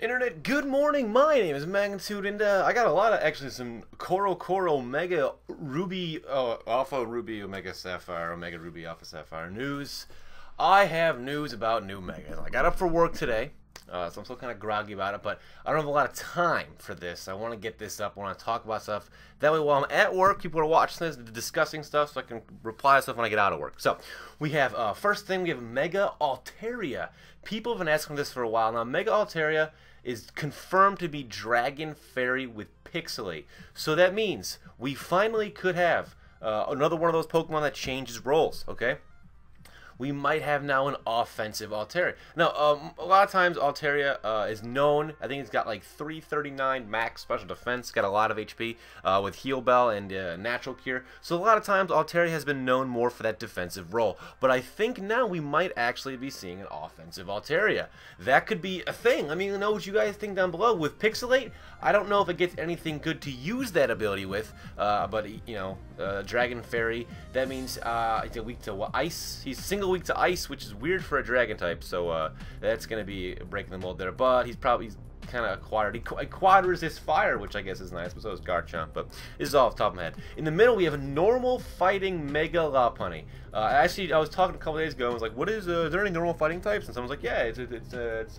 Internet, good morning. My name is Magnitude, and I got a lot of some Coral Mega Ruby Alpha Ruby Omega Sapphire Omega Ruby Alpha Sapphire news. I have news about new Megas. I got up for work today, so I'm still kind of groggy about it, but I don't have a lot of time for this. I want to get this up. I want to talk about stuff. That way, while I'm at work, people are watching this, discussing stuff, so I can reply to stuff when I get out of work. So we have first thing, we have Mega Altaria. People have been asking this for a while now. Mega Altaria is confirmed to be Dragon Fairy with Pixelate. So that means we finally could have another one of those Pokemon that changes roles, okay? We might have now an offensive Altaria. Now, a lot of times Altaria is known, I think it's got like 339 max special defense, got a lot of HP with Heal Bell and Natural Cure. So a lot of times Altaria has been known more for that defensive role. But I think now we might actually be seeing an offensive Altaria. That could be a thing. I mean, know what you guys think down below. With Pixelate, I don't know if it gets anything good to use that ability with, but, you know, Dragon Fairy, that means he's weak to ice. He's single weak to ice, which is weird for a dragon type, so that's going to be breaking the mold there. But he's kind of acquired. He quad resists fire, which I guess is nice, but so is Garchomp. But this is all off the top of my head. In the middle, we have a normal fighting Mega Lopunny. Actually, I was talking a couple days ago, and I was like, "What is? Is there any normal fighting types?" And someone's like, "Yeah, it's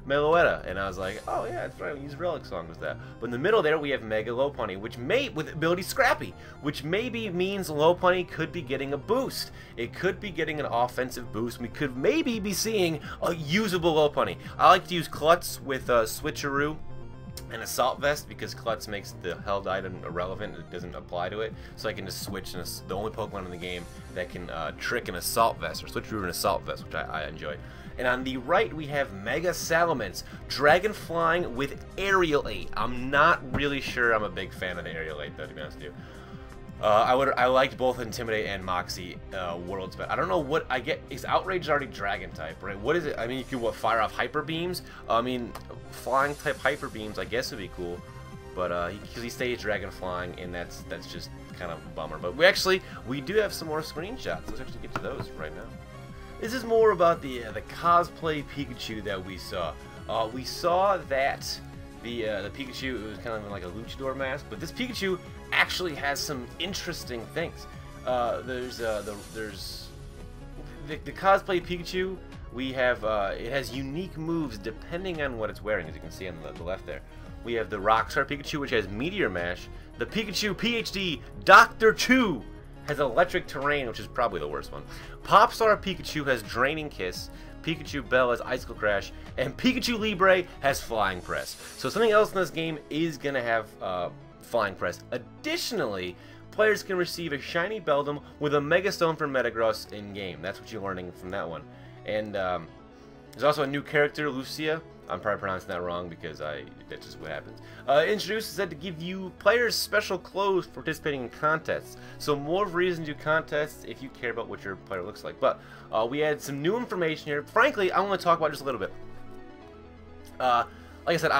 Meloetta," and I was like, "Oh yeah, that's right. We use Relic Song with that." But in the middle there, we have Mega Lopunny, which with ability Scrappy, which maybe means Lopunny could be getting a boost. It could be getting an offensive boost. We could maybe be seeing a usable Lopunny. I like to use Klutz with Switcheroo and Assault Vest because Klutz makes the held item irrelevant. It doesn't apply to it, so I can just switch. And the only Pokemon in the game that can trick an Assault Vest or Switcheroo an Assault Vest, which I enjoy. And on the right, we have Mega Salamence, Dragon Flying with Aerial 8. I'm not really sure I'm a big fan of the Aerial 8, though, to be honest with you. I liked both Intimidate and Moxie worlds, but I don't know what I get. Is Outrage already Dragon type, right? What is it? I mean, you can fire off Hyper Beams. I mean, Flying type Hyper Beams, I guess would be cool, but because he stays Dragon Flying, and that's just kind of a bummer. But we do have some more screenshots. Let's actually get to those right now. This is more about the cosplay Pikachu that we saw. We saw that the Pikachu, it was kind of like a luchador mask, but this Pikachu actually has some interesting things. There's the cosplay Pikachu. We have it has unique moves depending on what it's wearing, as you can see on the left there. We have the Rockstar Pikachu, which has Meteor Mash. The Pikachu PhD Dr. Chu has Electric Terrain, which is probably the worst one. Popstar Pikachu has Draining Kiss. Pikachu Bell has Icicle Crash, and Pikachu Libre has Flying Press. So something else in this game is going to have Flying Press. Additionally, players can receive a Shiny Beldum with a Mega Stone for Metagross in-game. That's what you're learning from that one. And there's also a new character, Lucia. I'm probably pronouncing that wrong because that's just what happens. Introduced is said to give you players special clothes for participating in contests. So more reason to do contests if you care about what your player looks like. But we had some new information here. Frankly, I want to talk about just a little bit. Like I said,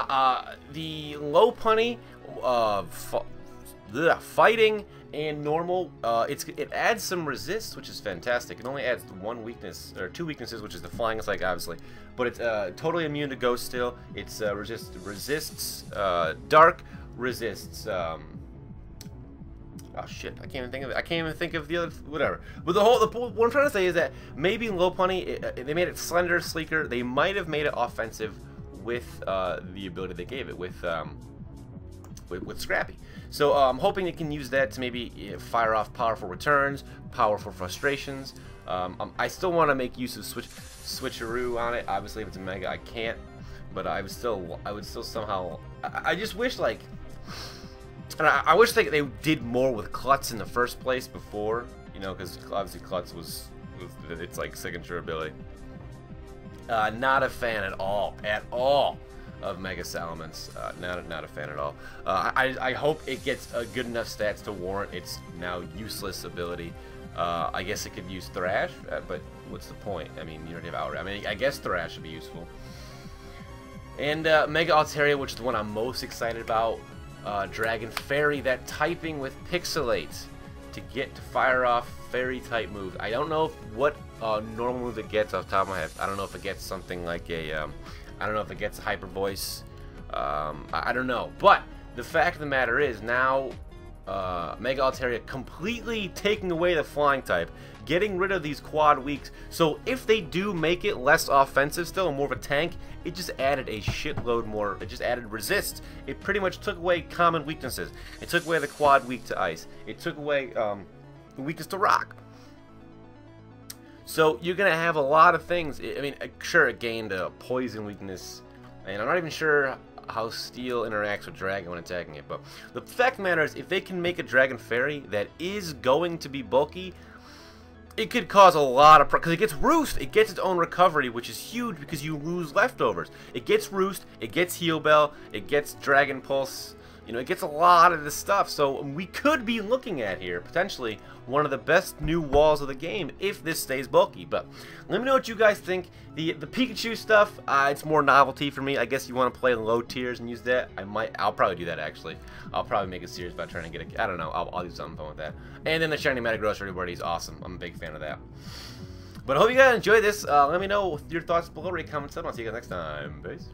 the Lopunny fighting and normal, it adds some resist, which is fantastic. It only adds one weakness, or two weaknesses, which is the flying attack, obviously. But it's totally immune to ghost still. It's resists dark, resists oh shit, I can't even think of it. I can't even think of the other, whatever. But what I'm trying to say is that maybe Lopunny, they made it slender, sleeker. They might have made it offensive with the ability they gave it with Scrappy. So I'm hoping it can use that to maybe fire off powerful returns, powerful frustrations. I still want to make use of Switcheroo on it. Obviously, if it's a Mega, I can't. But I would still somehow. I just wish and I wish they did more with Klutz in the first place before, you know, because obviously Klutz was its like signature ability. Not a fan at all of Mega Salamence. Not a fan at all. I hope it gets good enough stats to warrant its now useless ability. I guess it could use Thrash, but what's the point? I mean, you don't have Outrage. I mean, I guess Thrash would be useful. And Mega Altaria, which is the one I'm most excited about. Dragon Fairy, that typing with Pixelate to get to fire off Fairy type moves. I don't know what normal move it gets off the top of my head. I don't know if it gets something like a I don't know if it gets hyper voice. I don't know. But the fact of the matter is now Mega Altaria completely taking away the flying type, getting rid of these quad weaks. So if they do make it less offensive still and more of a tank, it just added a shitload more. It just added resist. It pretty much took away common weaknesses. It took away the quad weak to ice. It took away the weakness to rock. So you're going to have a lot of things. I mean, sure, it gained a poison weakness, and I'm not even sure how steel interacts with dragon when attacking it, but the fact of the matter is, if they can make a dragon fairy that is going to be bulky, it could cause a lot of because it gets roost, it gets its own recovery, which is huge because you lose leftovers. It gets roost, it gets heal bell, it gets dragon pulse. You know, it gets a lot of this stuff, so we could be looking at here, potentially, one of the best new walls of the game if this stays bulky. But let me know what you guys think. The Pikachu stuff, it's more novelty for me. I guess you want to play low tiers and use that. I'll probably do that, actually. I'll probably make a series about trying to get I don't know, I'll do something fun with that. And then the Shiny Metagross for everybody is awesome. I'm a big fan of that. But I hope you guys enjoyed this. Let me know your thoughts below, rate, comment, and I'll see you guys next time. Peace.